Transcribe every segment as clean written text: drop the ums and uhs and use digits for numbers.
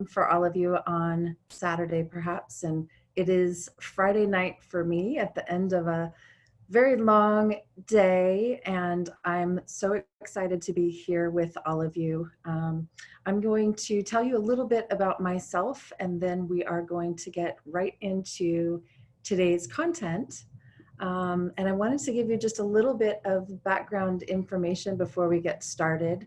for all of you on Saturday, perhaps. And it is Friday night for me at the end of a very long day. And I'm so excited to be here with all of you. I'm going to tell you a little bit about myself, and then we are going to get right into today's content. And I wanted to give you just a little bit of background information before we get started.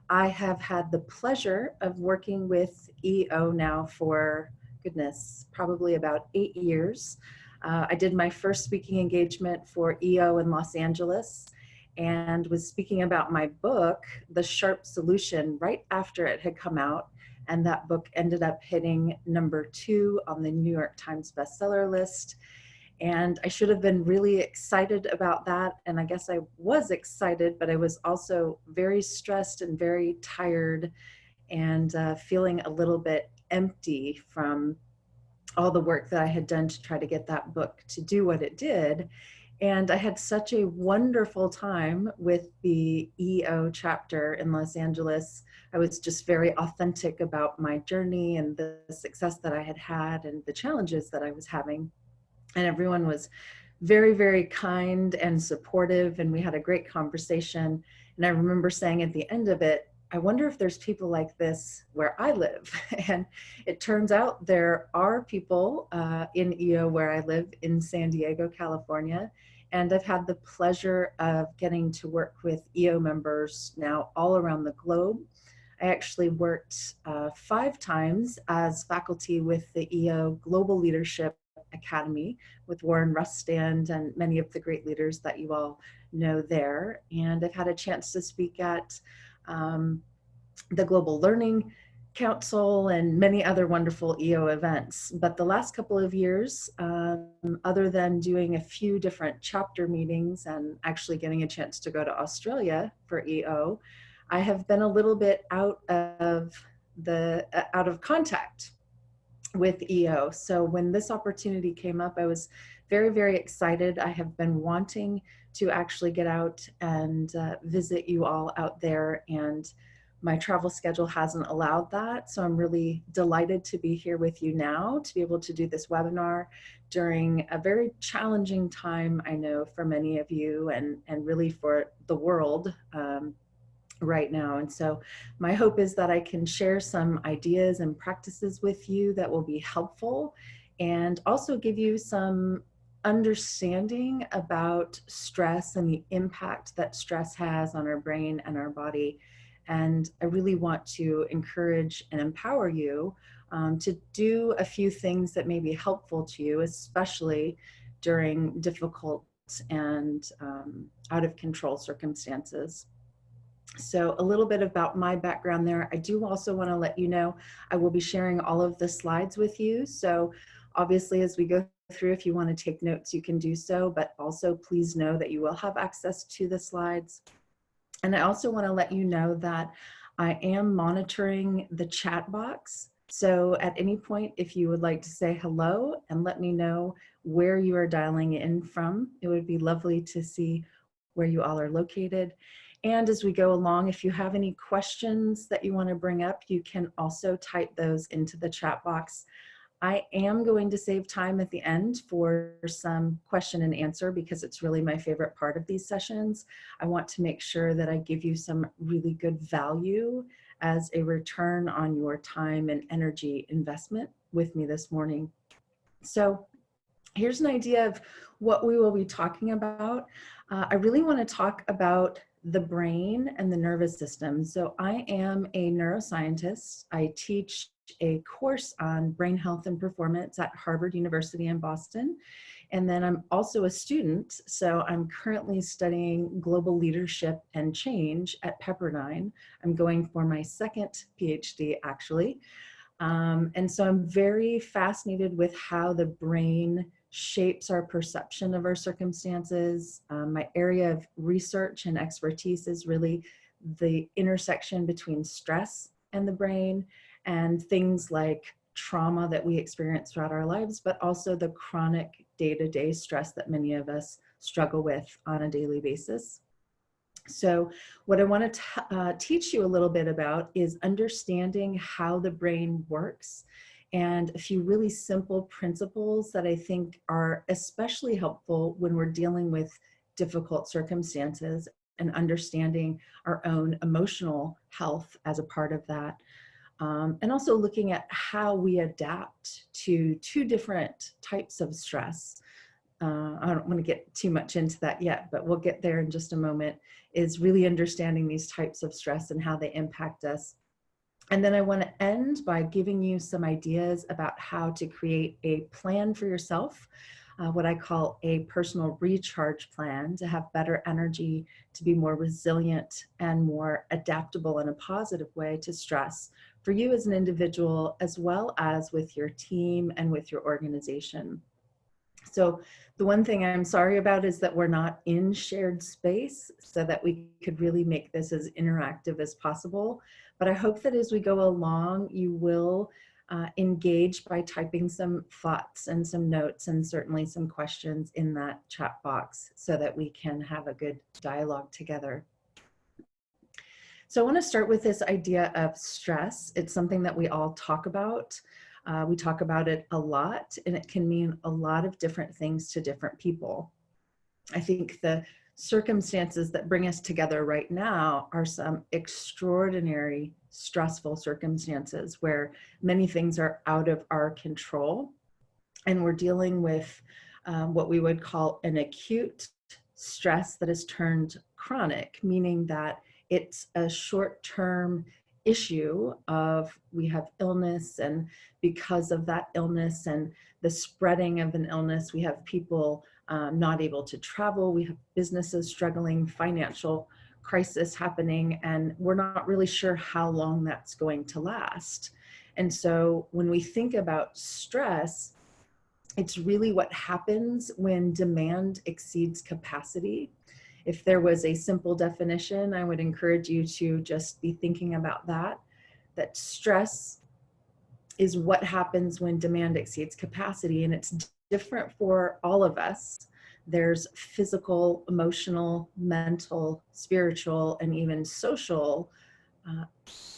I have had the pleasure of working with EO now for, goodness, probably about 8 years. I did my first speaking engagement for EO in Los Angeles and was speaking about my book, The Sharp Solution, right after it had come out. And that book ended up hitting #2 on the New York Times bestseller list. And I should have been really excited about that. And I guess I was excited, but I was also very stressed and very tired and feeling a little bit empty from all the work that I had done to try to get that book to do what it did. And I had such a wonderful time with the EO chapter in Los Angeles. I was just very authentic about my journey and the success that I had had and the challenges that I was having. And everyone was very, very kind and supportive, and we had a great conversation. And I remember saying at the end of it, I wonder if there's people like this where I live. And it turns out there are people in EO where I live in San Diego, California. And I've had the pleasure of getting to work with EO members now all around the globe. I actually worked 5 times as faculty with the EO Global Leadership Academy with Warren Rustand and many of the great leaders that you all know there. And I've had a chance to speak at the Global Learning Council and many other wonderful EO events. But the last couple of years, other than doing a few different chapter meetings and actually getting a chance to go to Australia for EO, I have been a little bit out of contact with EO. So when this opportunity came up, I was very, very excited. I have been wanting to actually get out and visit you all out there, and my travel schedule hasn't allowed that. So I'm really delighted to be here with you now, to be able to do this webinar during a very challenging time, I know, for many of you and really for the world right now. And so my hope is that I can share some ideas and practices with you that will be helpful and also give you some understanding about stress and the impact that stress has on our brain and our body. And I really want to encourage and empower you to do a few things that may be helpful to you, especially during difficult and out of control circumstances. So a little bit about my background there. I do also want to let you know I will be sharing all of the slides with you. So obviously as we go through, if you want to take notes, you can do so, but also please know that you will have access to the slides. And I also want to let you know that I am monitoring the chat box. So at any point, if you would like to say hello and let me know where you are dialing in from, it would be lovely to see where you all are located. And as we go along, if you have any questions that you want to bring up, you can also type those into the chat box. I am going to save time at the end for some question and answer because it's really my favorite part of these sessions. I want to make sure that I give you some really good value as a return on your time and energy investment with me this morning. So here's an idea of what we will be talking about. I really want to talk about the brain and the nervous system. So I am a neuroscientist. I teach a course on brain health and performance at Harvard University in Boston. And then I'm also a student. So I'm currently studying global leadership and change at Pepperdine. I'm going for my second PhD actually. And so I'm very fascinated with how the brain shapes our perception of our circumstances. My area of research and expertise is really the intersection between stress and the brain and things like trauma that we experience throughout our lives, but also the chronic day-to-day stress that many of us struggle with on a daily basis. So what I want to teach you a little bit about is understanding how the brain works, and a few really simple principles that I think are especially helpful when we're dealing with difficult circumstances and understanding our own emotional health as a part of that. And also looking at how we adapt to two different types of stress. I don't want to get too much into that yet, but we'll get there in just a moment, is really understanding these types of stress and how they impact us. And then I want to end by giving you some ideas about how to create a plan for yourself, what I call a personal recharge plan, to have better energy, to be more resilient and more adaptable in a positive way to stress for you as an individual, as well as with your team and with your organization. So the one thing I'm sorry about is that we're not in shared space so that we could really make this as interactive as possible. But I hope that as we go along, you will engage by typing some thoughts and some notes and certainly some questions in that chat box so that we can have a good dialogue together. So I want to start with this idea of stress. It's something that we all talk about. We talk about it a lot, and it can mean a lot of different things to different people. I think the circumstances that bring us together right now are some extraordinary stressful circumstances where many things are out of our control, and we're dealing with what we would call an acute stress that is turned chronic, meaning that it's a short-term issue of we have illness, and because of that illness and the spreading of an illness, we have people not able to travel, we have businesses struggling, financial crisis happening, and we're not really sure how long that's going to last. And so when we think about stress, it's really what happens when demand exceeds capacity. If there was a simple definition, I would encourage you to just be thinking about that stress is what happens when demand exceeds capacity, and it's different for all of us. There's physical, emotional, mental, spiritual, and even social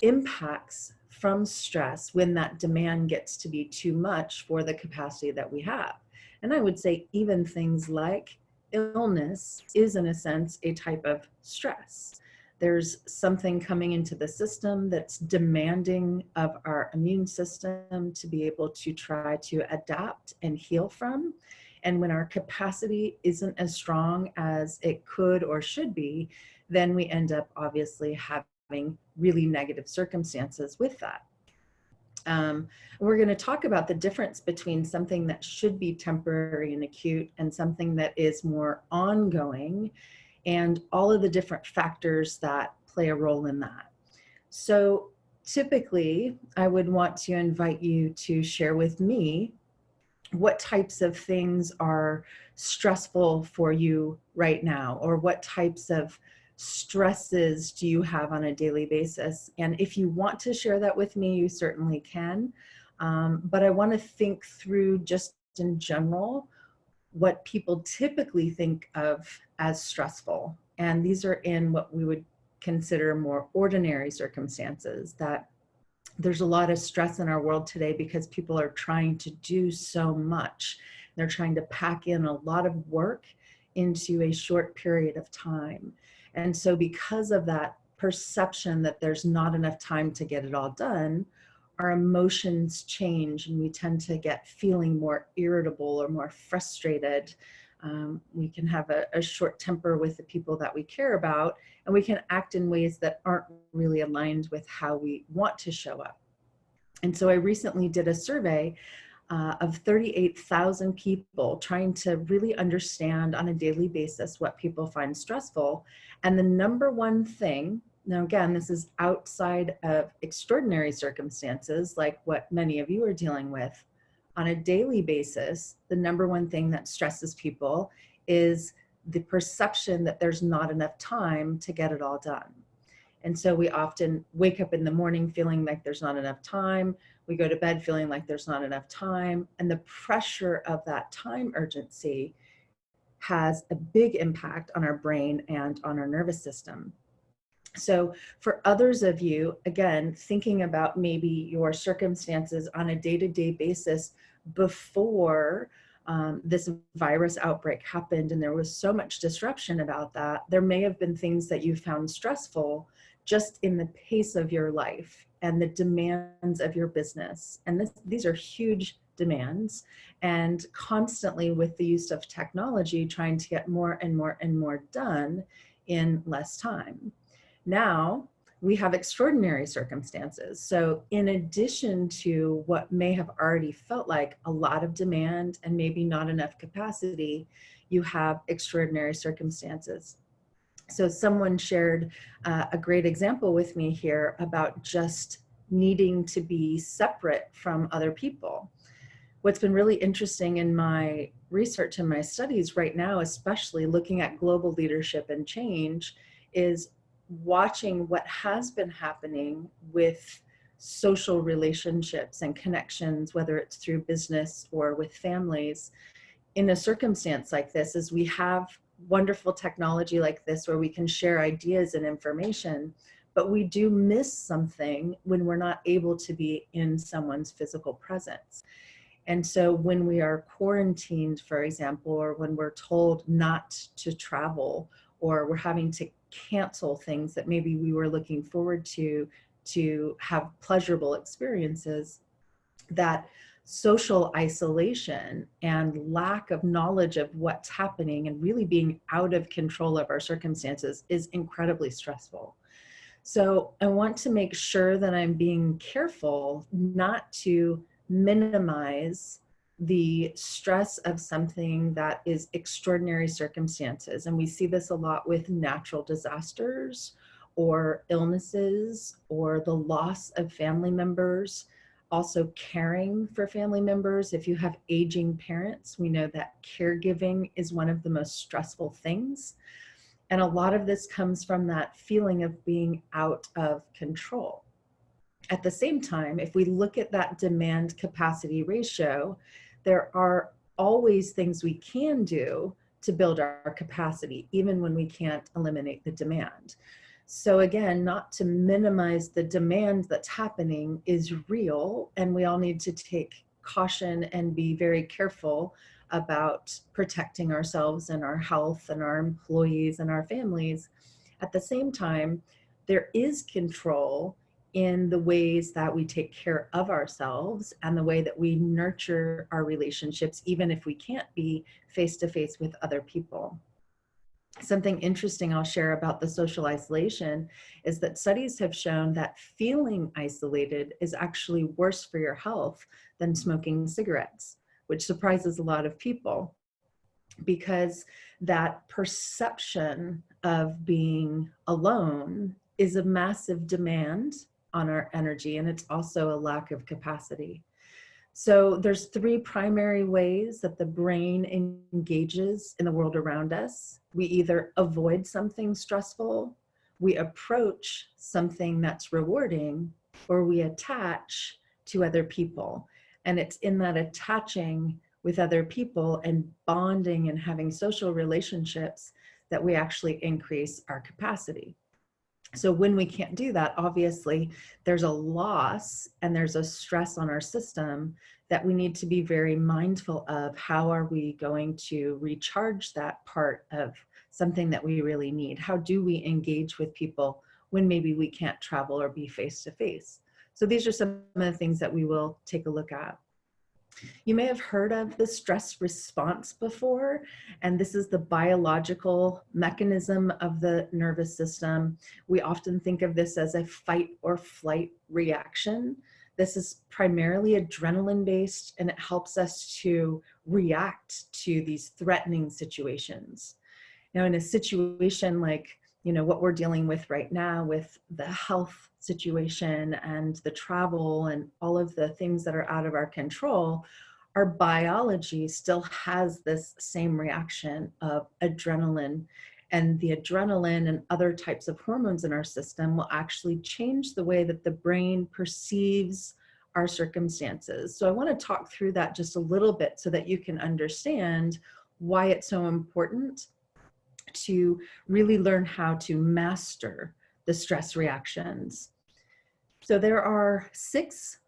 impacts from stress when that demand gets to be too much for the capacity that we have. And I would say even things like illness is, in a sense, a type of stress. There's something coming into the system that's demanding of our immune system to be able to try to adapt and heal from. And when our capacity isn't as strong as it could or should be, then we end up obviously having really negative circumstances with that. We're going to talk about the difference between something that should be temporary and acute and something that is more ongoing, and all of the different factors that play a role in that. So typically, I would want to invite you to share with me what types of things are stressful for you right now, or what types of stresses do you have on a daily basis. And if you want to share that with me, you certainly can. But I want to think through, just in general, what people typically think of as stressful. And these are in what we would consider more ordinary circumstances, that there's a lot of stress in our world today because people are trying to do so much. They're trying to pack in a lot of work into a short period of time. And so because of that perception that there's not enough time to get it all done, our emotions change and we tend to get feeling more irritable or more frustrated. We can have a short temper with the people that we care about, and we can act in ways that aren't really aligned with how we want to show up. And so I recently did a survey of 38,000 people, trying to really understand on a daily basis what people find stressful. And the number one thing, now again, this is outside of extraordinary circumstances like what many of you are dealing with, on a daily basis, the number one thing that stresses people is the perception that there's not enough time to get it all done. And so we often wake up in the morning feeling like there's not enough time. We go to bed feeling like there's not enough time. And the pressure of that time urgency has a big impact on our brain and on our nervous system. So for others of you, again, thinking about maybe your circumstances on a day-to-day basis before this virus outbreak happened, and there was so much disruption about that, there may have been things that you found stressful just in the pace of your life and the demands of your business. And these are huge demands, and constantly with the use of technology, trying to get more and more and more done in less time. Now we have extraordinary circumstances. So in addition to what may have already felt like a lot of demand and maybe not enough capacity, you have extraordinary circumstances. So someone shared a great example with me here about just needing to be separate from other people. What's been really interesting in my research and my studies right now, especially looking at global leadership and change, is watching what has been happening with social relationships and connections, whether it's through business or with families. In a circumstance like this, is we have wonderful technology like this where we can share ideas and information, but we do miss something when we're not able to be in someone's physical presence. And so when we are quarantined, for example, or when we're told not to travel, or we're having to cancel things that maybe we were looking forward to have pleasurable experiences, that social isolation and lack of knowledge of what's happening and really being out of control of our circumstances is incredibly stressful. So I want to make sure that I'm being careful not to minimize the stress of something that is extraordinary circumstances. And we see this a lot with natural disasters or illnesses or the loss of family members. Also caring for family members. If you have aging parents, we know that caregiving is one of the most stressful things. And a lot of this comes from that feeling of being out of control. At the same time, if we look at that demand capacity ratio, there are always things we can do to build our capacity, even when we can't eliminate the demand. So again, not to minimize the demand that's happening is real, and we all need to take caution and be very careful about protecting ourselves and our health and our employees and our families. At the same time, there is control in the ways that we take care of ourselves and the way that we nurture our relationships, even if we can't be face-to-face with other people. Something interesting I'll share about the social isolation is that studies have shown that feeling isolated is actually worse for your health than smoking cigarettes, which surprises a lot of people, because that perception of being alone is a massive demand on our energy, and it's also a lack of capacity. So there's three primary ways that the brain engages in the world around us. We either avoid something stressful, we approach something that's rewarding, or we attach to other people. And it's in that attaching with other people and bonding and having social relationships that we actually increase our capacity. So when we can't do that, obviously there's a loss and there's a stress on our system that we need to be very mindful of. How are we going to recharge that part of something that we really need? How do we engage with people when maybe we can't travel or be face to face? So these are some of the things that we will take a look at. You may have heard of the stress response before, and this is the biological mechanism of the nervous system. We often think of this as a fight or flight reaction. This is primarily adrenaline based, and it helps us to react to these threatening situations. Now, in a situation like what we're dealing with right now with the health situation and the travel and all of the things that are out of our control, our biology still has this same reaction of adrenaline. And the adrenaline and other types of hormones in our system will actually change the way that the brain perceives our circumstances. So I want to talk through that just a little bit so that you can understand why it's so important to really learn how to master the stress reactions. So there are 6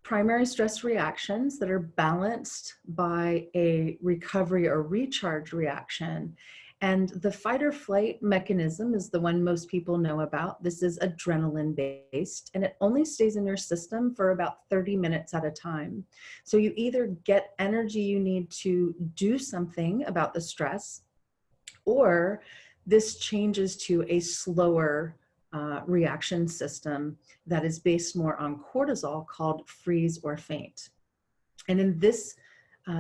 primary stress reactions that are balanced by a recovery or recharge reaction. And the fight or flight mechanism is the one most people know about. This is adrenaline based, and it only stays in your system for about 30 minutes at a time. So you either get energy you need to do something about the stress, or this changes to a slower reaction system that is based more on cortisol, called freeze or faint. And in this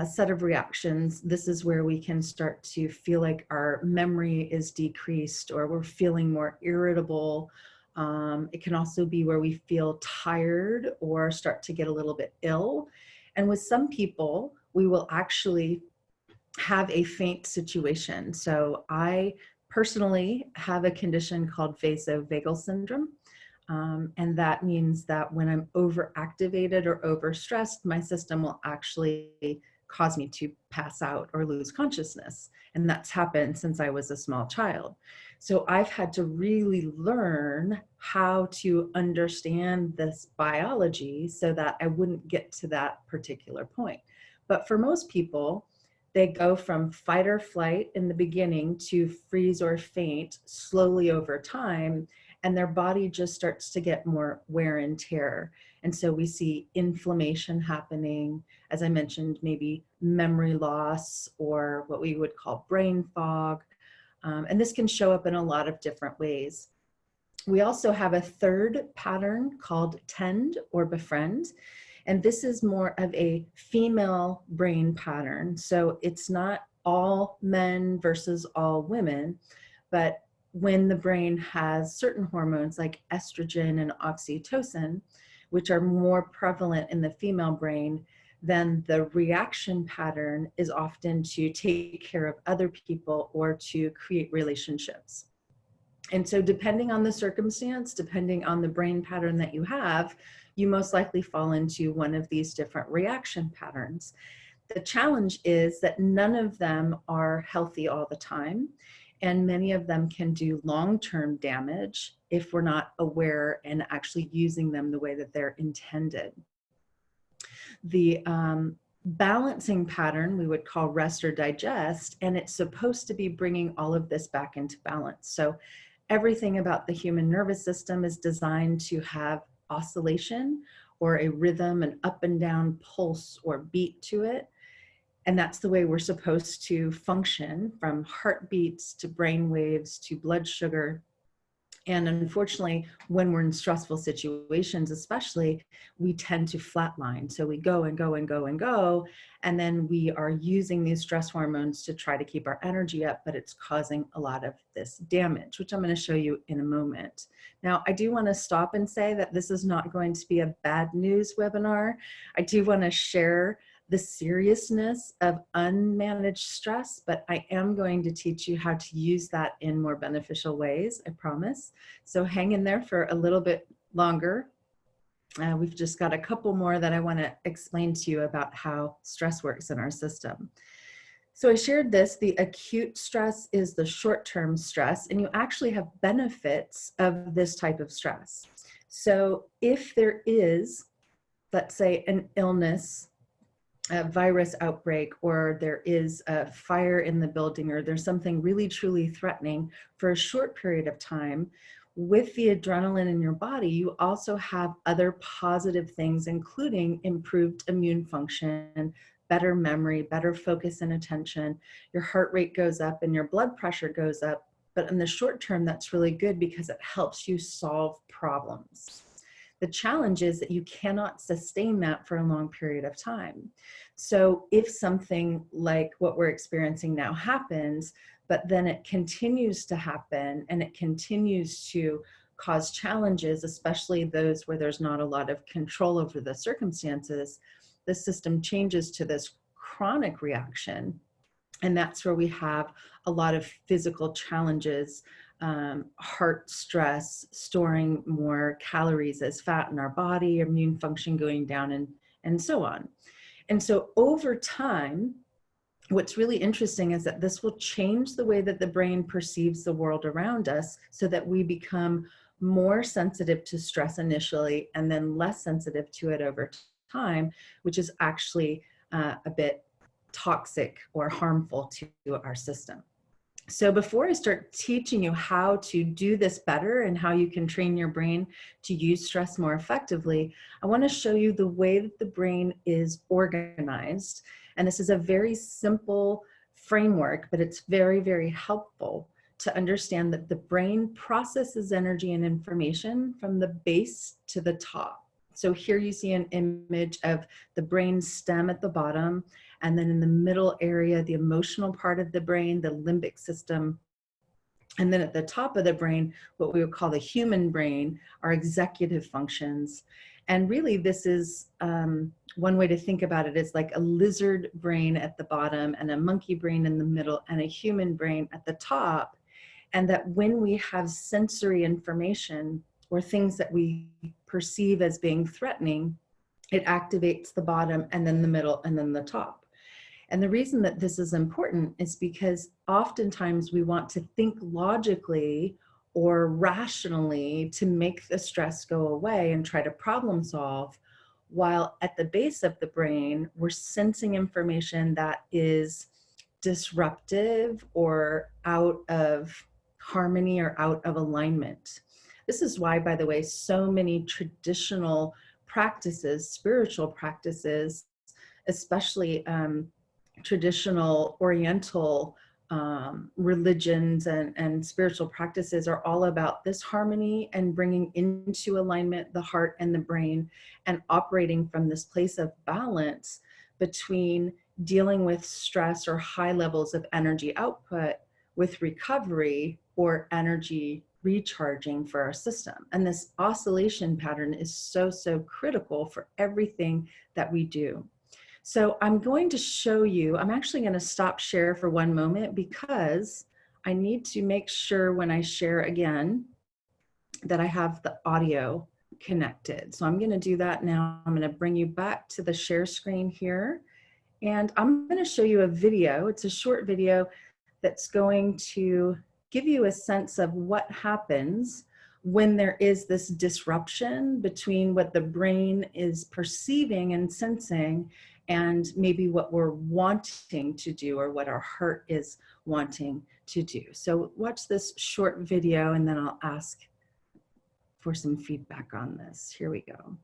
set of reactions, this is where we can start to feel like our memory is decreased, or we're feeling more irritable. It can also be where we feel tired or start to get a little bit ill. And with some people, we will actually have a faint situation. So I personally have a condition called vasovagal syndrome. And that means that when I'm overactivated or overstressed, my system will actually cause me to pass out or lose consciousness. And that's happened since I was a small child. So I've had to really learn how to understand this biology so that I wouldn't get to that particular point. But for most people, they go from fight or flight in the beginning to freeze or faint slowly over time, and their body just starts to get more wear and tear. And so we see inflammation happening, as I mentioned, maybe memory loss or what we would call brain fog. And this can show up in a lot of different ways. We also have a third pattern called tend or befriend. And this is more of a female brain pattern. So it's not all men versus all women, but when the brain has certain hormones like estrogen and oxytocin, which are more prevalent in the female brain, then the reaction pattern is often to take care of other people or to create relationships. And so depending on the circumstance, depending on the brain pattern that you have, you most likely fall into one of these different reaction patterns. The challenge is that none of them are healthy all the time, and many of them can do long-term damage if we're not aware and actually using them the way that they're intended. The balancing pattern we would call rest or digest, and it's supposed to be bringing all of this back into balance. So everything about the human nervous system is designed to have oscillation or a rhythm, an up and down pulse or beat to it. And that's the way we're supposed to function, from heartbeats to brain waves to blood sugar. And unfortunately, when we're in stressful situations, especially, we tend to flatline. So we go and go and go and go, and then we are using these stress hormones to try to keep our energy up, but it's causing a lot of this damage, which I'm going to show you in a moment. Now, I do want to stop and say that this is not going to be a bad news webinar. I do want to share the seriousness of unmanaged stress, but I am going to teach you how to use that in more beneficial ways, I promise. So hang in there for a little bit longer. We've just got a couple more that I want to explain to you about how stress works in our system. So I shared this, the acute stress is the short-term stress, and you actually have benefits of this type of stress. So if there is, let's say, an illness, a virus outbreak, or there is a fire in the building, or there's something really truly threatening for a short period of time, with the adrenaline in your body, you also have other positive things, including improved immune function, better memory, better focus and attention. Your heart rate goes up and your blood pressure goes up. But in the short term, that's really good because it helps you solve problems. The challenge is that you cannot sustain that for a long period of time. So if something like what we're experiencing now happens, but then it continues to happen and it continues to cause challenges, especially those where there's not a lot of control over the circumstances, the system changes to this chronic reaction. And that's where we have a lot of physical challenges, heart stress, storing more calories as fat in our body, immune function going down, and so on. And so over time, what's really interesting is that this will change the way that the brain perceives the world around us so that we become more sensitive to stress initially and then less sensitive to it over time, which is actually a bit toxic or harmful to our system. So before I start teaching you how to do this better and how you can train your brain to use stress more effectively, I want to show you the way that the brain is organized. And this is a very simple framework, but it's very, very helpful to understand that the brain processes energy and information from the base to the top. So here you see an image of the brain stem at the bottom, and then in the middle area, the emotional part of the brain, the limbic system. And then at the top of the brain, what we would call the human brain, our executive functions. And really, this is one way to think about it is like a lizard brain at the bottom and a monkey brain in the middle and a human brain at the top. And that when we have sensory information or things that we perceive as being threatening, it activates the bottom and then the middle and then the top. And the reason that this is important is because oftentimes we want to think logically or rationally to make the stress go away and try to problem solve, while at the base of the brain, we're sensing information that is disruptive or out of harmony or out of alignment. This is why, by the way, so many traditional practices, spiritual practices, especially traditional Oriental religions and spiritual practices are all about this harmony and bringing into alignment the heart and the brain and operating from this place of balance between dealing with stress or high levels of energy output with recovery or energy recharging for our system. And this oscillation pattern is so, so critical for everything that we do. So I'm going to show you, I'm actually going to stop share for one moment because I need to make sure when I share again that I have the audio connected. So I'm going to do that now. I'm going to bring you back to the share screen here. And I'm going to show you a video. It's a short video that's going to give you a sense of what happens when there is this disruption between what the brain is perceiving and sensing and maybe what we're wanting to do or what our heart is wanting to do. So watch this short video and then I'll ask for some feedback on this. Here we go.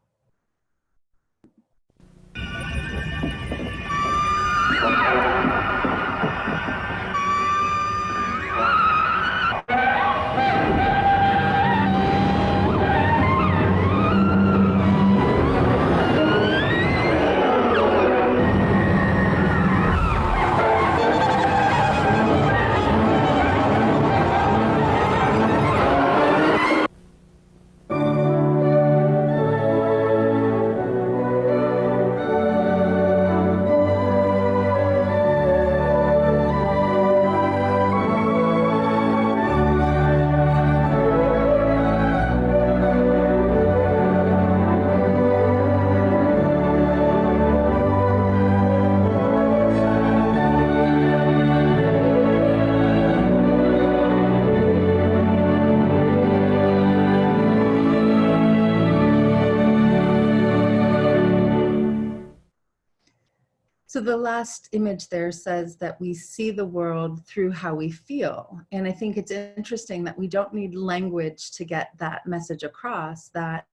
So the last image there says that we see the world through how we feel. And I think it's interesting that we don't need language to get that message across, that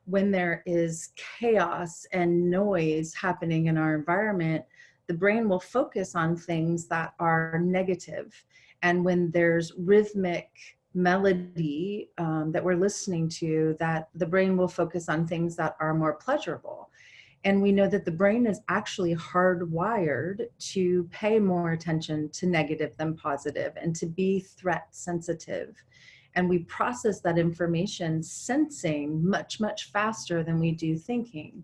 when there is chaos and noise happening in our environment, the brain will focus on things that are negative. And when there's rhythmic melody that we're listening to, that the brain will focus on things that are more pleasurable. And we know that the brain is actually hardwired to pay more attention to negative than positive and to be threat sensitive. And we process that information sensing much, much faster than we do thinking.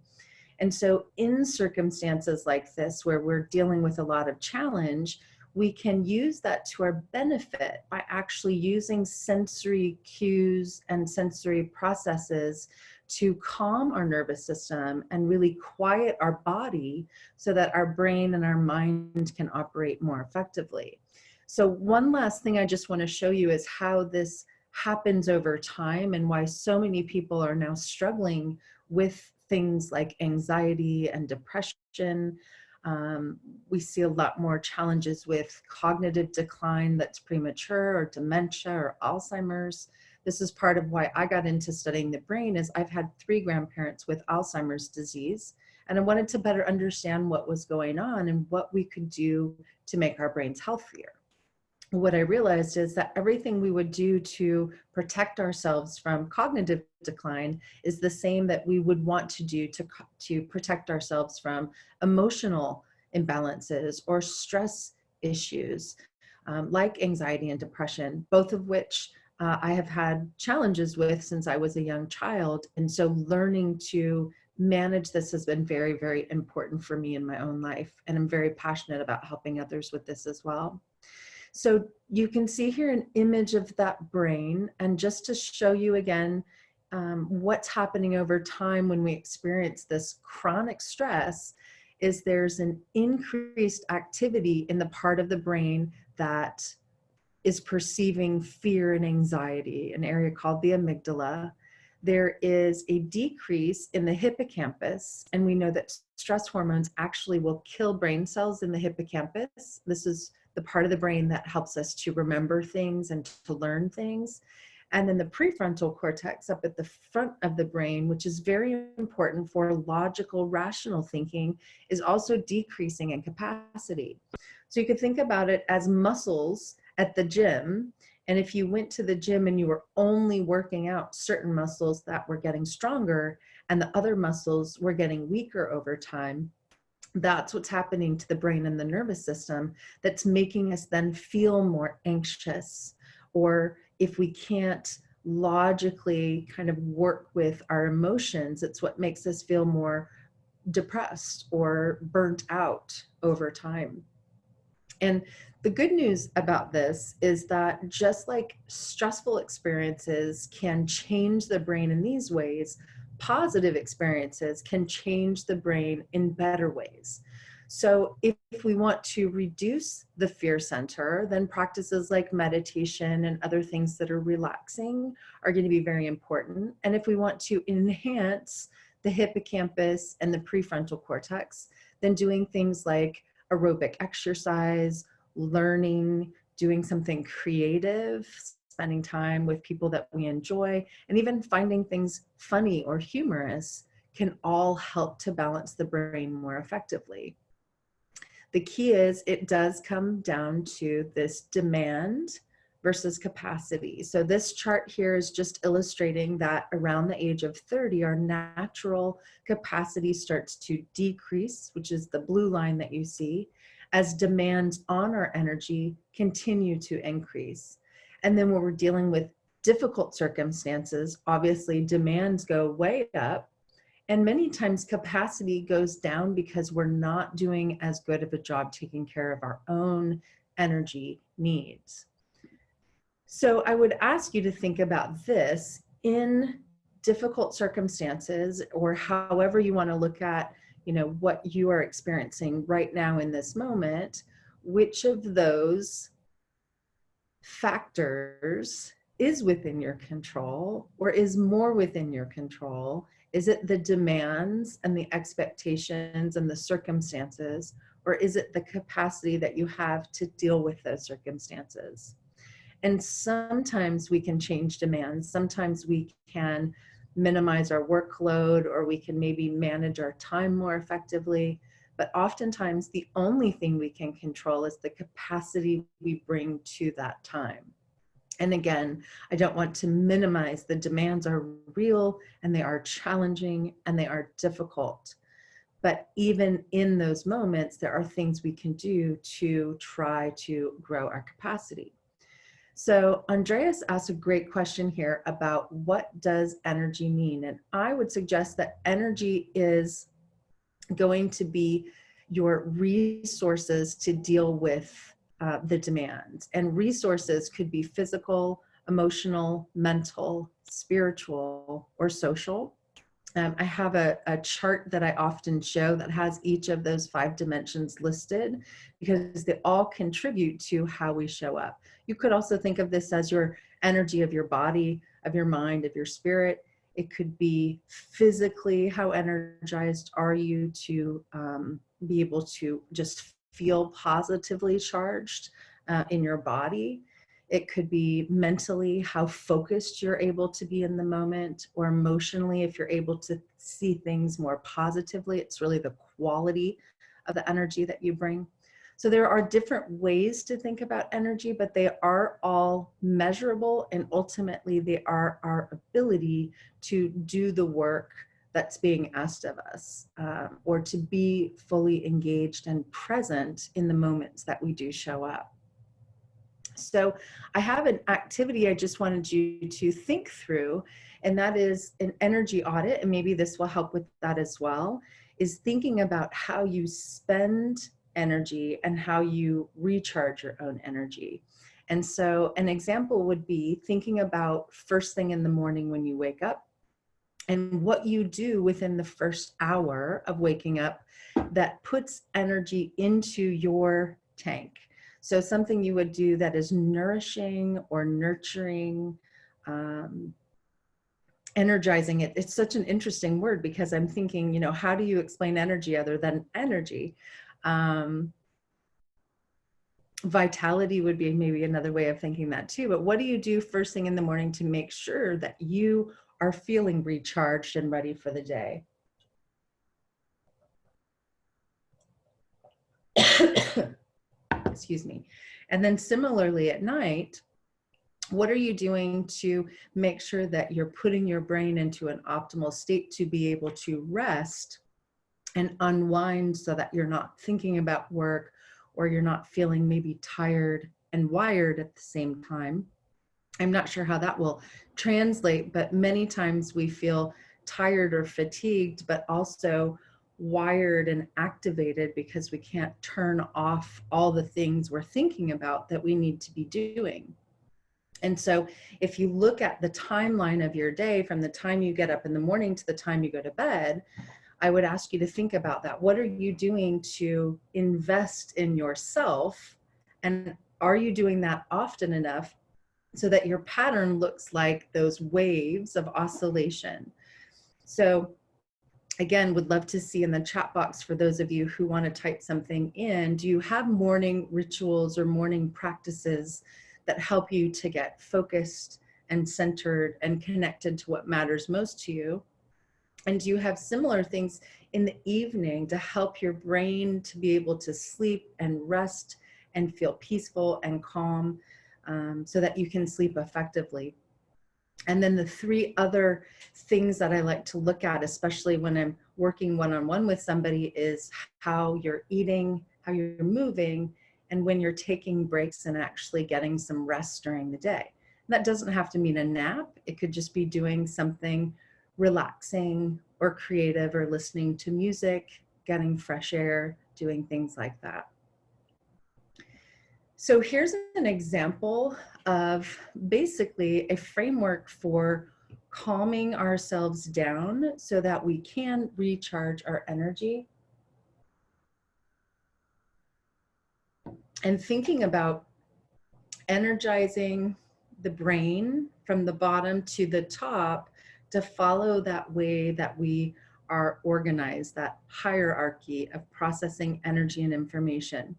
And so in circumstances like this, where we're dealing with a lot of challenge, we can use that to our benefit by actually using sensory cues and sensory processes to calm our nervous system and really quiet our body so that our brain and our mind can operate more effectively. So one last thing I just want to show you is how this happens over time and why so many people are now struggling with things like anxiety and depression. We see a lot more challenges with cognitive decline that's premature, or dementia, or Alzheimer's. This is part of why I got into studying the brain, is I've had 3 grandparents with Alzheimer's disease, and I wanted to better understand what was going on and what we could do to make our brains healthier. What I realized is that everything we would do to protect ourselves from cognitive decline is the same that we would want to do to protect ourselves from emotional imbalances or stress issues, like anxiety and depression, both of which I have had challenges with since I was a young child. And so learning to manage this has been very, very important for me in my own life. And I'm very passionate about helping others with this as well. So you can see here an image of that brain, and just to show you again what's happening over time when we experience this chronic stress, is there's an increased activity in the part of the brain that is perceiving fear and anxiety, an area called the amygdala. There is a decrease in the hippocampus, and we know that stress hormones actually will kill brain cells in the hippocampus. This is the part of the brain that helps us to remember things and to learn things. And then the prefrontal cortex up at the front of the brain, which is very important for logical, rational thinking, is also decreasing in capacity. So you could think about it as muscles at the gym. And if you went to the gym and you were only working out certain muscles that were getting stronger and the other muscles were getting weaker over time, that's what's happening to the brain and the nervous system that's making us then feel more anxious. Or if we can't logically kind of work with our emotions, it's what makes us feel more depressed or burnt out over time. And the good news about this is that just like stressful experiences can change the brain in these ways, positive experiences can change the brain in better ways. So if we want to reduce the fear center, then practices like meditation and other things that are relaxing are going to be very important. And if we want to enhance the hippocampus and the prefrontal cortex, then doing things like aerobic exercise, learning, doing something creative, spending time with people that we enjoy, and even finding things funny or humorous can all help to balance the brain more effectively. The key is it does come down to this demand versus capacity. So this chart here is just illustrating that around the age of 30, our natural capacity starts to decrease, which is the blue line that you see, as demands on our energy continue to increase. And then when we're dealing with difficult circumstances, obviously demands go way up, and many times capacity goes down because we're not doing as good of a job taking care of our own energy needs. So I would ask you to think about this in difficult circumstances, or however you want to look at, what you are experiencing right now in this moment. Which of those factors is within your control, or is more within your control? Is it the demands and the expectations and the circumstances, or is it the capacity that you have to deal with those circumstances? And sometimes we can change demands. Sometimes we can minimize our workload, or we can maybe manage our time more effectively. But oftentimes the only thing we can control is the capacity we bring to that time. And again, I don't want to minimize the demands are real, and they are challenging, and they are difficult. But even in those moments, there are things we can do to try to grow our capacity. So Andreas asked a great question here about what does energy mean? And I would suggest that energy is going to be your resources to deal with the demands. And resources could be physical, emotional, mental, spiritual, or social. I have a chart that I often show that has each of those 5 dimensions listed because they all contribute to how we show up. You could also think of this as your energy of your body, of your mind, of your spirit. It could be physically, how energized are you to be able to just feel positively charged in your body. It could be mentally, how focused you're able to be in the moment, or emotionally, if you're able to see things more positively. It's really the quality of the energy that you bring. So there are different ways to think about energy, but they are all measurable, and ultimately they are our ability to do the work that's being asked of us, or to be fully engaged and present in the moments that we do show up. So I have an activity I just wanted you to think through, and that is an energy audit, and maybe this will help with that as well, is thinking about how you spend energy and how you recharge your own energy. And so an example would be thinking about first thing in the morning when you wake up, and what you do within the first hour of waking up that puts energy into your tank. So something you would do that is nourishing or nurturing, energizing. It's such an interesting word because I'm thinking, you know, how do you explain energy other than energy? Vitality would be maybe another way of thinking that too. But what do you do first thing in the morning to make sure that you are feeling recharged and ready for the day? Excuse me. And then similarly at night, what are you doing to make sure that you're putting your brain into an optimal state to be able to rest and unwind so that you're not thinking about work, or you're not feeling maybe tired and wired at the same time? I'm not sure how that will translate, but many times we feel tired or fatigued, but also wired and activated because we can't turn off all the things we're thinking about that we need to be doing. And so if you look at the timeline of your day from the time you get up in the morning to the time you go to bed, I would ask you to think about that. What are you doing to invest in yourself? And are you doing that often enough so that your pattern looks like those waves of oscillation? So again, would love to see in the chat box for those of you who want to type something in, do you have morning rituals or morning practices that help you to get focused and centered and connected to what matters most to you? And do you have similar things in the evening to help your brain to be able to sleep and rest and feel peaceful and calm, so that you can sleep effectively? And then the 3 other things that I like to look at, especially when I'm working one-on-one with somebody, is how you're eating, how you're moving, and when you're taking breaks and actually getting some rest during the day. That doesn't have to mean a nap. It could just be doing something relaxing or creative, or listening to music, getting fresh air, doing things like that. So here's an example of basically a framework for calming ourselves down so that we can recharge our energy. And thinking about energizing the brain from the bottom to the top to follow that way that we are organized, that hierarchy of processing energy and information.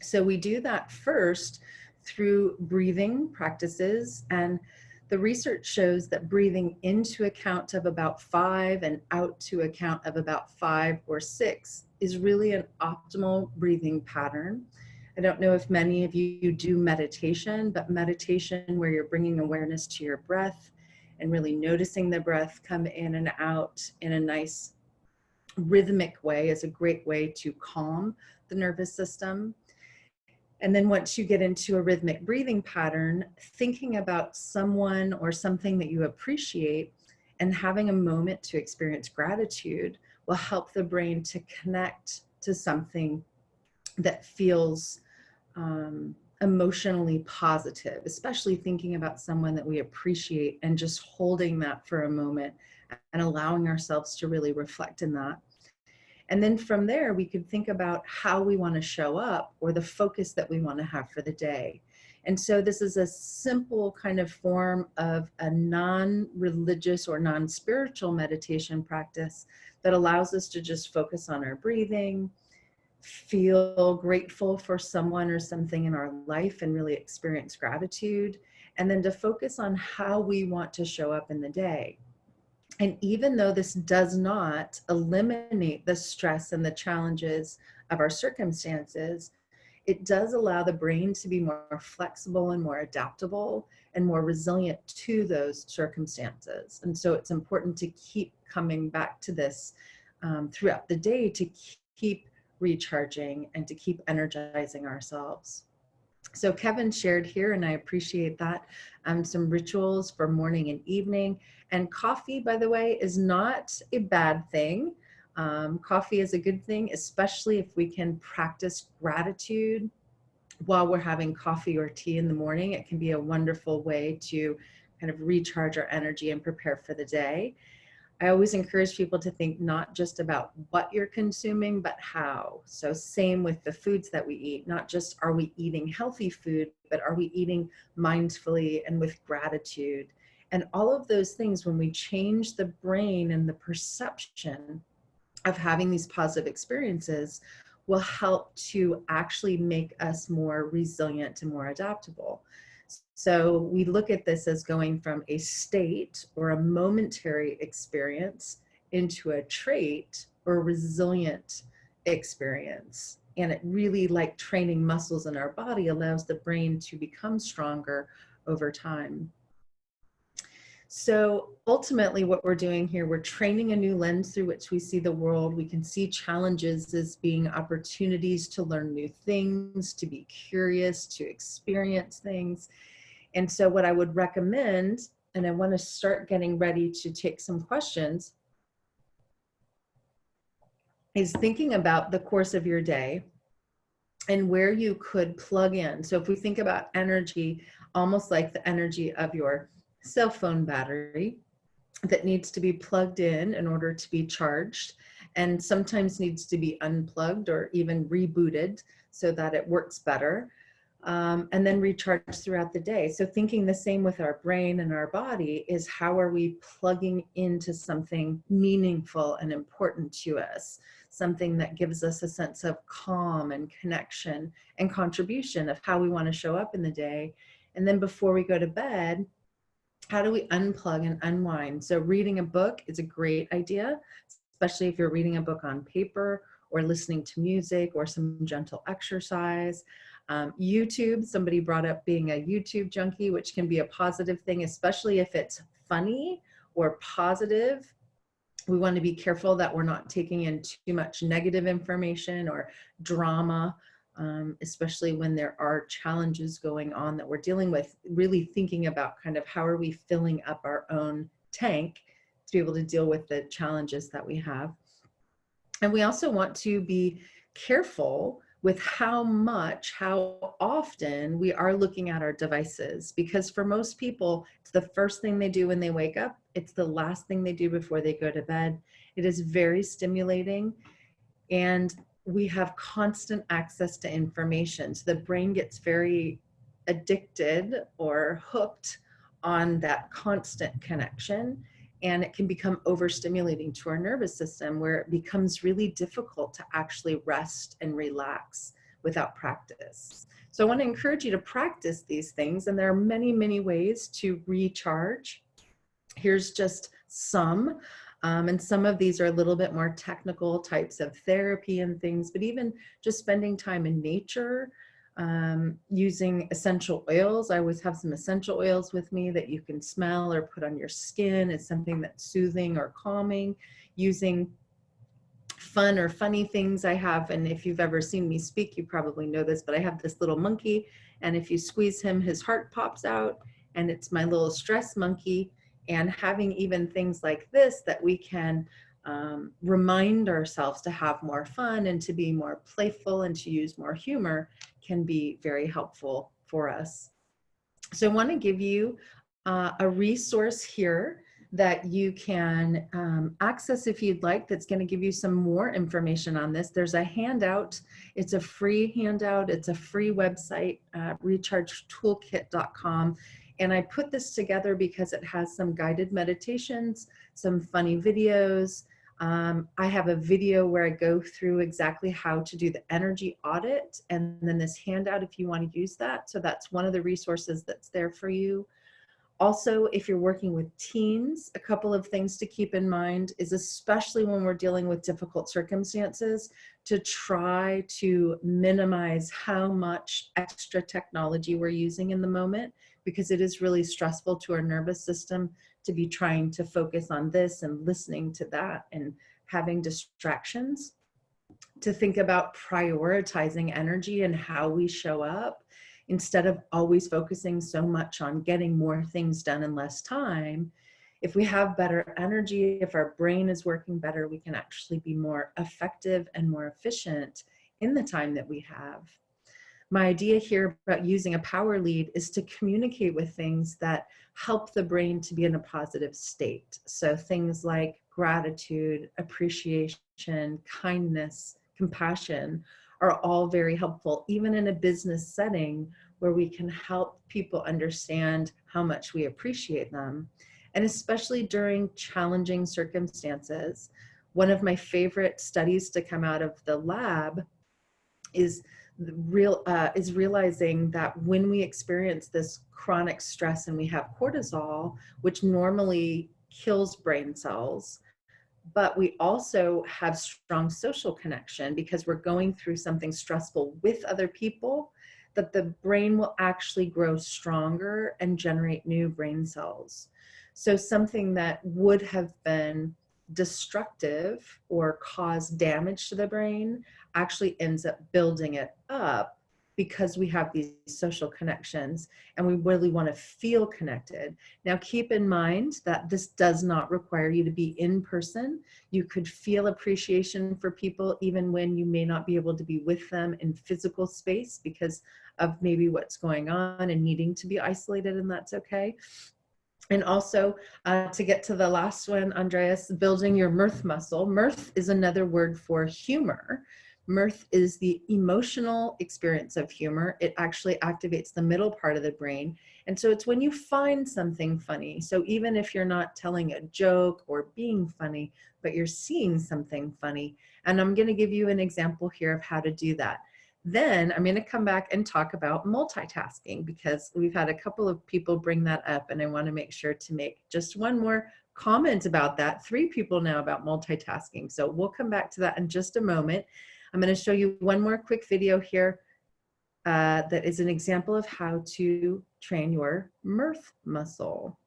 So we do that first through breathing practices, and the research shows that breathing into a count of about 5 and out to a count of about 5 or 6 is really an optimal breathing pattern. I don't know if many of you do meditation, but meditation where you're bringing awareness to your breath and really noticing the breath come in and out in a nice rhythmic way is a great way to calm the nervous system. And then once you get into a rhythmic breathing pattern, thinking about someone or something that you appreciate and having a moment to experience gratitude will help the brain to connect to something that feels emotionally positive, especially thinking about someone that we appreciate and just holding that for a moment and allowing ourselves to really reflect in that. And then from there, we could think about how we want to show up or the focus that we want to have for the day. And so this is a simple kind of form of a non-religious or non-spiritual meditation practice that allows us to just focus on our breathing, feel grateful for someone or something in our life and really experience gratitude, and then to focus on how we want to show up in the day. And even though this does not eliminate the stress and the challenges of our circumstances, it does allow the brain to be more flexible and more adaptable and more resilient to those circumstances. And so it's important to keep coming back to this throughout the day to keep recharging and to keep energizing ourselves. So Kevin shared here, and I appreciate that, some rituals for morning and evening. And coffee, by the way, is not a bad thing. Coffee is a good thing, especially if we can practice gratitude while we're having coffee or tea in the morning. It can be a wonderful way to kind of recharge our energy and prepare for the day. I always encourage people to think not just about what you're consuming, but how. So same with the foods that we eat, not just are we eating healthy food, but are we eating mindfully and with gratitude? And all of those things, when we change the brain and the perception of having these positive experiences, will help to actually make us more resilient and more adaptable. So we look at this as going from a state or a momentary experience into a trait or resilient experience. And it really, like training muscles in our body, allows the brain to become stronger over time. So ultimately what we're doing here, we're training a new lens through which we see the world. We can see challenges as being opportunities to learn new things, to be curious, to experience things. And so what I would recommend, and I want to start getting ready to take some questions, is thinking about the course of your day and where you could plug in. So if we think about energy, almost like the energy of your cell phone battery that needs to be plugged in order to be charged, and sometimes needs to be unplugged or even rebooted so that it works better. And then recharge throughout the day. So thinking the same with our brain and our body is, how are we plugging into something meaningful and important to us, something that gives us a sense of calm and connection and contribution of how we want to show up in the day. And then before we go to bed, how do we unplug and unwind? So reading a book is a great idea, especially if you're reading a book on paper or listening to music or some gentle exercise. YouTube, somebody brought up being a YouTube junkie, which can be a positive thing, especially if it's funny or positive. We want to be careful that we're not taking in too much negative information or drama, especially when there are challenges going on that we're dealing with, really thinking about kind of how are we filling up our own tank to be able to deal with the challenges that we have. And we also want to be careful with how often we are looking at our devices, because for most people, it's the first thing they do when they wake up. It's the last thing they do before they go to bed. It is very stimulating, and we have constant access to information. So the brain gets very addicted or hooked on that constant connection. And it can become overstimulating to our nervous system, where it becomes really difficult to actually rest and relax without practice. So I want to encourage you to practice these things. And there are many, many ways to recharge. Here's just some. And some of these are a little bit more technical types of therapy and things, but even just spending time in nature, using essential oils. I always have some essential oils with me that you can smell or put on your skin. It's something that's soothing or calming. Using fun or funny things I have, and if you've ever seen me speak, you probably know this, but I have this little monkey, and if you squeeze him, his heart pops out, and it's my little stress monkey. And having even things like this that we can remind ourselves to have more fun and to be more playful and to use more humor can be very helpful for us. So I want to give you a resource here that you can access if you'd like, that's going to give you some more information on this. There's a handout. It's a free handout. It's a free website, rechargetoolkit.com. And I put this together because it has some guided meditations, some funny videos. I have a video where I go through exactly how to do the energy audit, and then this handout if you want to use that. So that's one of the resources that's there for you. Also, if you're working with teens, a couple of things to keep in mind is, especially when we're dealing with difficult circumstances, to try to minimize how much extra technology we're using in the moment, because it is really stressful to our nervous system to be trying to focus on this and listening to that and having distractions. To think about prioritizing energy and how we show up, instead of always focusing so much on getting more things done in less time. If we have better energy, if our brain is working better, we can actually be more effective and more efficient in the time that we have. My idea here about using a power lead is to communicate with things that help the brain to be in a positive state. So things like gratitude, appreciation, kindness, compassion are all very helpful, even in a business setting where we can help people understand how much we appreciate them. And especially during challenging circumstances. One of my favorite studies to come out of the lab is realizing that when we experience this chronic stress and we have cortisol, which normally kills brain cells, but we also have strong social connection because we're going through something stressful with other people, that the brain will actually grow stronger and generate new brain cells. So something that would have been destructive or cause damage to the brain actually ends up building it up, because we have these social connections and we really want to feel connected. Now, keep in mind that this does not require you to be in person. You could feel appreciation for people even when you may not be able to be with them in physical space because of maybe what's going on and needing to be isolated, and that's okay. And also, to get to the last one, Andreas, building your mirth muscle. Mirth is another word for humor. Mirth is the emotional experience of humor. It actually activates the middle part of the brain. And so it's when you find something funny. So even if you're not telling a joke or being funny, but you're seeing something funny. And I'm going to give you an example here of how to do that. Then I'm going to come back and talk about multitasking, because we've had a couple of people bring that up, and I want to make sure to make just one more comment about that. 3 people now about multitasking. So we'll come back to that in just a moment. I'm going to show you one more quick video here that is an example of how to train your mirth muscle.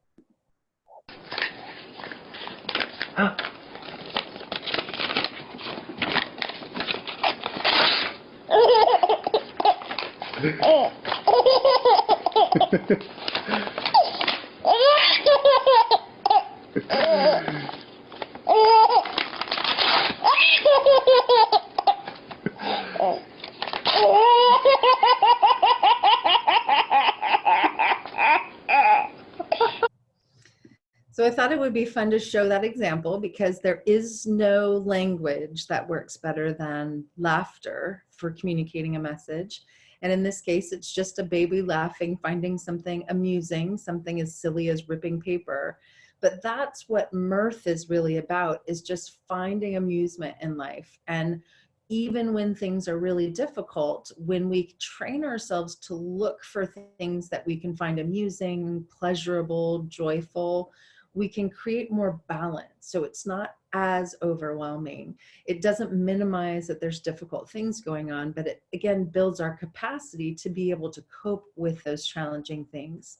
So I thought it would be fun to show that example, because there is no language that works better than laughter for communicating a message. And in this case, it's just a baby laughing, finding something amusing, something as silly as ripping paper. But that's what mirth is really about, is just finding amusement in life. And even when things are really difficult, when we train ourselves to look for things that we can find amusing, pleasurable, joyful, we can create more balance. So it's not as overwhelming. It doesn't minimize that there's difficult things going on, but it again builds our capacity to be able to cope with those challenging things.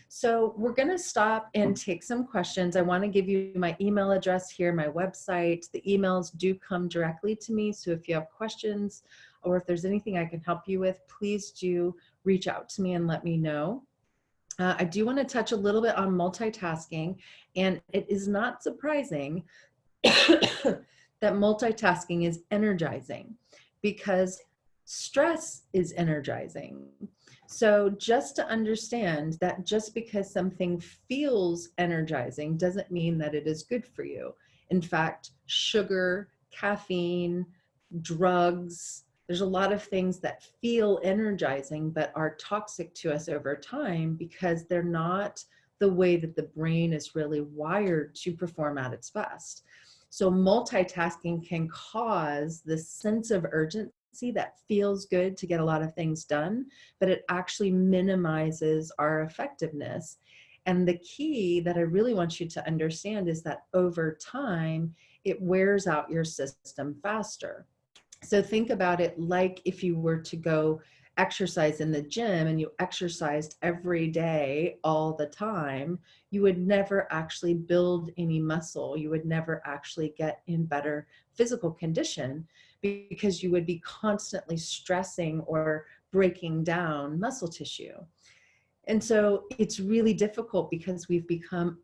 So we're going to stop and take some questions. I want to give you my email address here, my website. The emails do come directly to me. So if you have questions or if there's anything I can help you with, please do reach out to me and let me know. I do want to touch a little bit on multitasking, and it is not surprising that multitasking is energizing, because stress is energizing. So just to understand that just because something feels energizing doesn't mean that it is good for you. In fact, sugar, caffeine, drugs, there's a lot of things that feel energizing but are toxic to us over time because they're not the way that the brain is really wired to perform at its best. So multitasking can cause this sense of urgency that feels good to get a lot of things done, but it actually minimizes our effectiveness. And the key that I really want you to understand is that over time, it wears out your system faster. So think about it like if you were to go exercise in the gym and you exercised every day all the time, you would never actually build any muscle. You would never actually get in better physical condition because you would be constantly stressing or breaking down muscle tissue. And so it's really difficult because we've become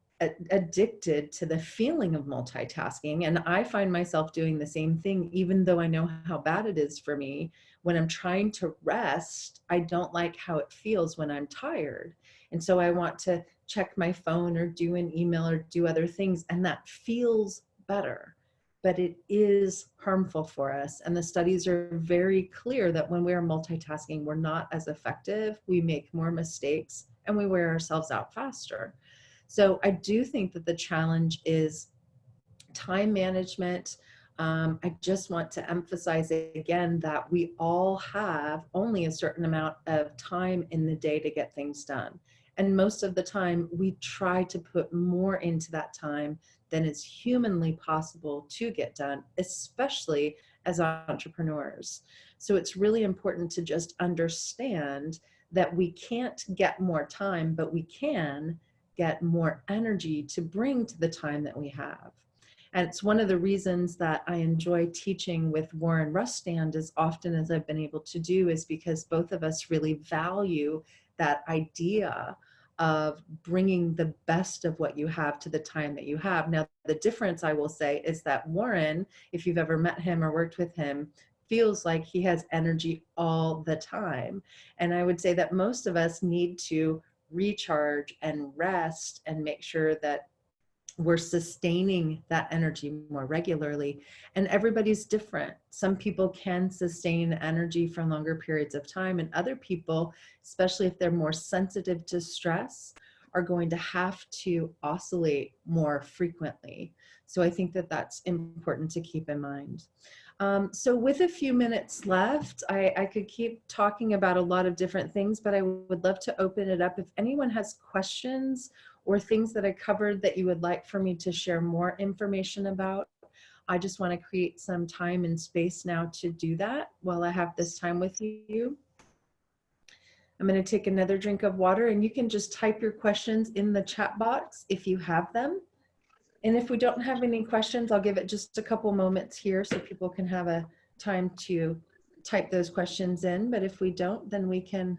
addicted to the feeling of multitasking. And I find myself doing the same thing, even though I know how bad it is for me. When I'm trying to rest, I don't like how it feels when I'm tired. And so I want to check my phone or do an email or do other things. And that feels better, but it is harmful for us. And the studies are very clear that when we're multitasking, we're not as effective, we make more mistakes, and we wear ourselves out faster. So I do think that the challenge is time management. I just want to emphasize again that we all have only a certain amount of time in the day to get things done. And most of the time, we try to put more into that time than is humanly possible to get done, especially as entrepreneurs. So it's really important to just understand that we can't get more time, but we can get more energy to bring to the time that we have. And it's one of the reasons that I enjoy teaching with Warren Rustand as often as I've been able to do, is because both of us really value that idea of bringing the best of what you have to the time that you have. Now, the difference I will say is that Warren, if you've ever met him or worked with him, feels like he has energy all the time. And I would say that most of us need to recharge and rest and make sure that we're sustaining that energy more regularly. And everybody's different. Some people can sustain energy for longer periods of time, and other people, especially if they're more sensitive to stress, are going to have to oscillate more frequently. So I think that that's important to keep in mind. So with a few minutes left, I could keep talking about a lot of different things, but I would love to open it up. If anyone has questions or things that I covered that you would like for me to share more information about, I just want to create some time and space now to do that while I have this time with you. I'm going to take another drink of water, and you can just type your questions in the chat box if you have them. And if we don't have any questions, I'll give it just a couple moments here so people can have a time to type those questions in. But if we don't, then we can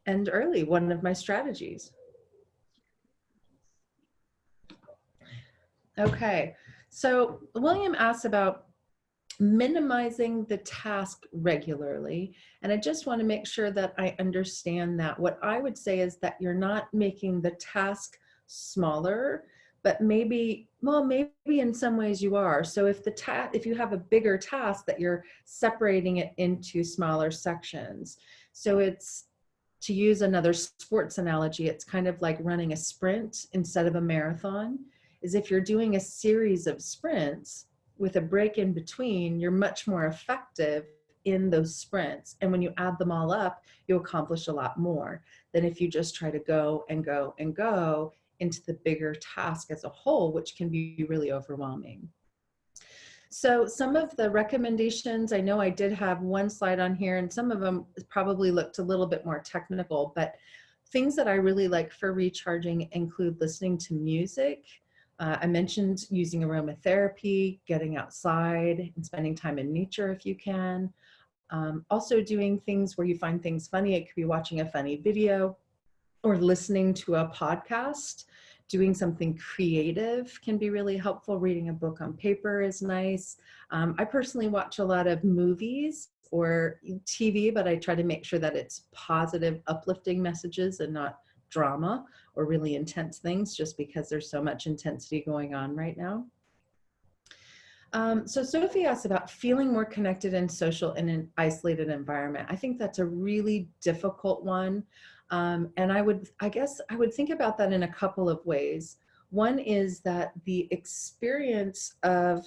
end early, one of my strategies. Okay, so William asks about minimizing the task regularly. And I just want to make sure that I understand that. What I would say is that you're not making the task smaller, but maybe, well, maybe in some ways you are. So if you have a bigger task, that you're separating it into smaller sections. So it's, to use another sports analogy, it's kind of like running a sprint instead of a marathon. Is if you're doing a series of sprints with a break in between, you're much more effective in those sprints. And when you add them all up, you'll accomplish a lot more than if you just try to go and go and go into the bigger task as a whole, which can be really overwhelming. So some of the recommendations, I know I did have one slide on here, and some of them probably looked a little bit more technical, but things that I really like for recharging include listening to music. I mentioned using aromatherapy, getting outside and spending time in nature if you can. Also doing things where you find things funny. It could be watching a funny video or listening to a podcast. Doing something creative can be really helpful. Reading a book on paper is nice. I personally watch a lot of movies or TV, but I try to make sure that it's positive, uplifting messages and not drama or really intense things, just because there's so much intensity going on right now. So Sophie asked about feeling more connected and social in an isolated environment. I think that's a really difficult one. And I guess I would think about that in a couple of ways. One is that the experience of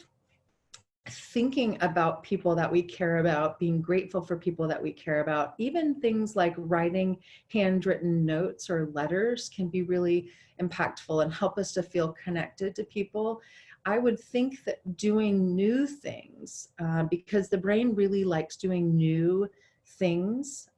thinking about people that we care about, being grateful for people that we care about, even things like writing handwritten notes or letters can be really impactful and help us to feel connected to people. I would think that doing new things, because the brain really likes doing new things,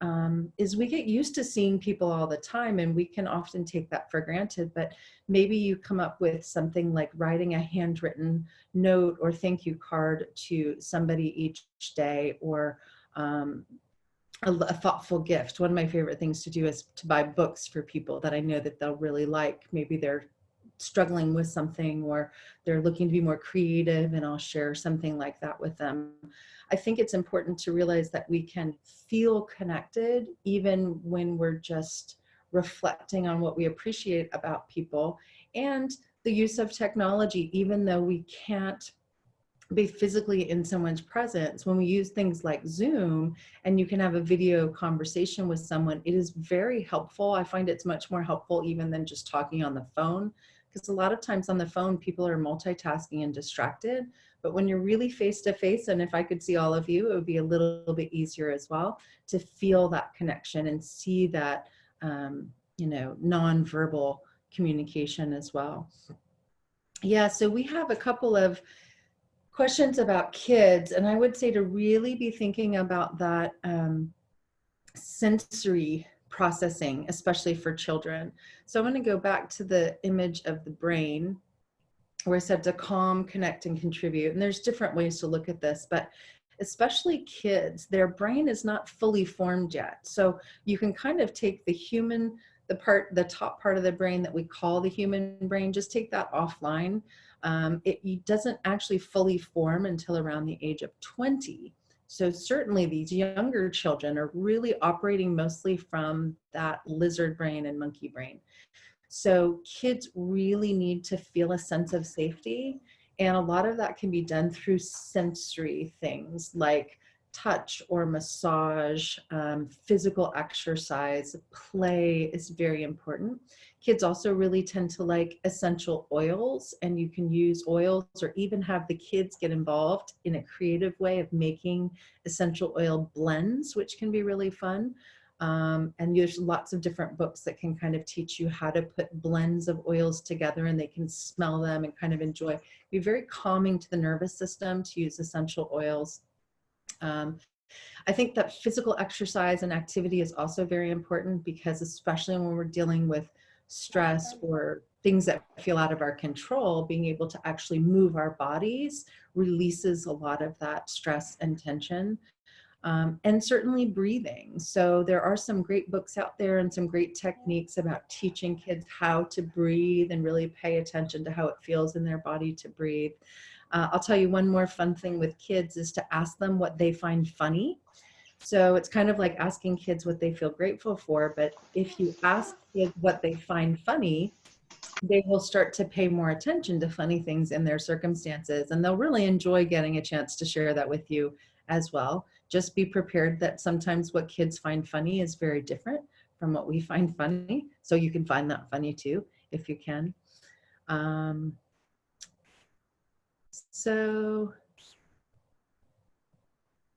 is we get used to seeing people all the time and we can often take that for granted. But maybe you come up with something like writing a handwritten note or thank you card to somebody each day, or a thoughtful gift. One of my favorite things to do is to buy books for people that I know that they'll really like. Maybe they're struggling with something or they're looking to be more creative, and I'll share something like that with them. I think it's important to realize that we can feel connected even when we're just reflecting on what we appreciate about people. And the use of technology, even though we can't be physically in someone's presence, when we use things like Zoom and you can have a video conversation with someone, it is very helpful. I find it's much more helpful even than just talking on the phone, because a lot of times on the phone people are multitasking and distracted. But when you're really face to face, and if I could see all of you, it would be a little bit easier as well to feel that connection and see that nonverbal communication as well. Yeah, so we have a couple of questions about kids, and I would say to really be thinking about that sensory processing, especially for children. So I'm going to go back to the image of the brain where I said to calm, connect, and contribute. And there's different ways to look at this, but especially kids, their brain is not fully formed yet. So you can kind of take the top part of the brain that we call the human brain, just take that offline. It doesn't actually fully form until around the age of 20. So certainly these younger children are really operating mostly from that lizard brain and monkey brain. So kids really need to feel a sense of safety. And a lot of that can be done through sensory things like touch or massage, physical exercise, play is very important. Kids also really tend to like essential oils, and you can use oils or even have the kids get involved in a creative way of making essential oil blends, which can be really fun. And there's lots of different books that can kind of teach you how to put blends of oils together, and they can smell them and kind of enjoy. Be very calming to the nervous system to use essential oils. I think that physical exercise and activity is also very important, because especially when we're dealing with stress or things that feel out of our control, being able to actually move our bodies releases a lot of that stress and tension. And certainly breathing. So there are some great books out there and some great techniques about teaching kids how to breathe and really pay attention to how it feels in their body to breathe. I'll tell you one more fun thing with kids is to ask them what they find funny. So it's kind of like asking kids what they feel grateful for, but if you ask kids what they find funny, they will start to pay more attention to funny things in their circumstances, and they'll really enjoy getting a chance to share that with you as well. Just be prepared that sometimes what kids find funny is very different from what we find funny. So you can find that funny too, if you can.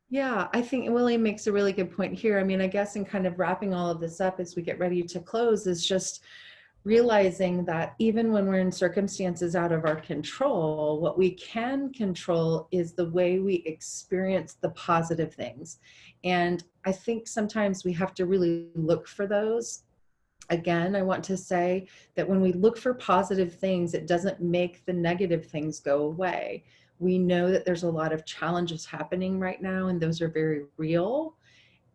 Yeah, I think Willie makes a really good point here. I mean, I guess in kind of wrapping all of this up as we get ready to close is just realizing that even when we're in circumstances out of our control, what we can control is the way we experience the positive things. And I think sometimes we have to really look for those. Again, I want to say that when we look for positive things, it doesn't make the negative things go away. We know that there's a lot of challenges happening right now, and those are very real.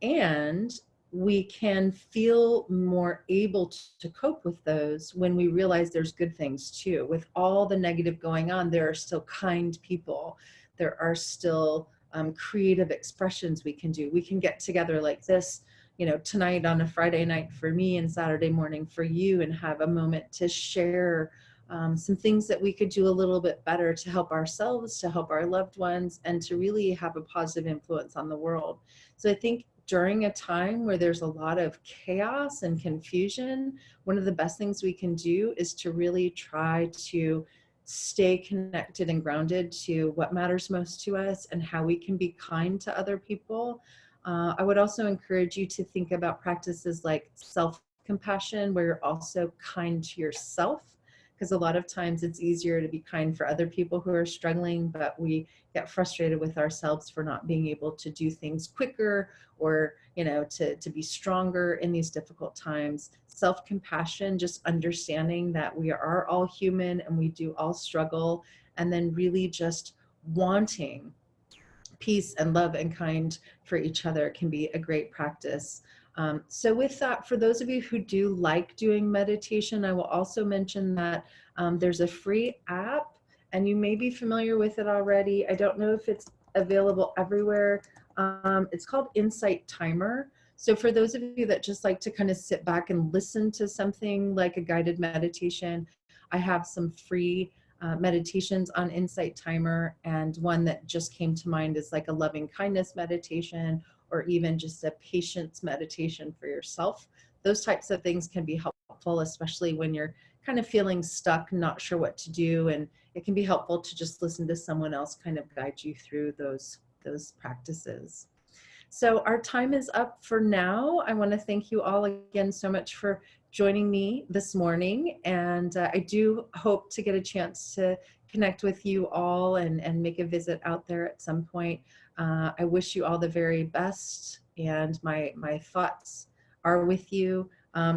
And we can feel more able to cope with those when we realize there's good things too. With all the negative going on, there are still kind people. There are still creative expressions we can do. We can get together like this, you know, tonight on a Friday night for me and Saturday morning for you, and have a moment to share some things that we could do a little bit better to help ourselves, to help our loved ones, and to really have a positive influence on the world. So I think during a time where there's a lot of chaos and confusion, one of the best things we can do is to really try to stay connected and grounded to what matters most to us and how we can be kind to other people. I would also encourage you to think about practices like self-compassion, where you're also kind to yourself, because a lot of times it's easier to be kind for other people who are struggling, but we get frustrated with ourselves for not being able to do things quicker, or, you know, to be stronger in these difficult times. Self-compassion, just understanding that we are all human and we do all struggle, and then really just wanting peace and love and kind for each other can be a great practice. So with that, for those of you who do like doing meditation, I will also mention that there's a free app, and you may be familiar with it already. I don't know if it's available everywhere. It's called Insight Timer. So for those of you that just like to kind of sit back and listen to something like a guided meditation, I have some free meditations on Insight Timer, and one that just came to mind is like a loving kindness meditation, or even just a patience meditation for yourself. Those types of things can be helpful, especially when you're kind of feeling stuck, not sure what to do, and it can be helpful to just listen to someone else kind of guide you through those practices. So our time is up for now. I want to thank you all again so much for joining me this morning. And I do hope to get a chance to connect with you all and make a visit out there at some point. I wish you all the very best, and my thoughts are with you.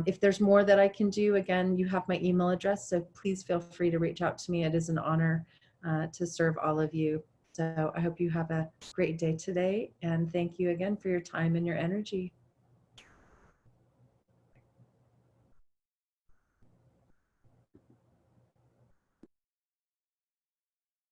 If there's more that I can do, again, you have my email address, so please feel free to reach out to me. It is an honor to serve all of you. So I hope you have a great day today, and thank you again for your time and your energy.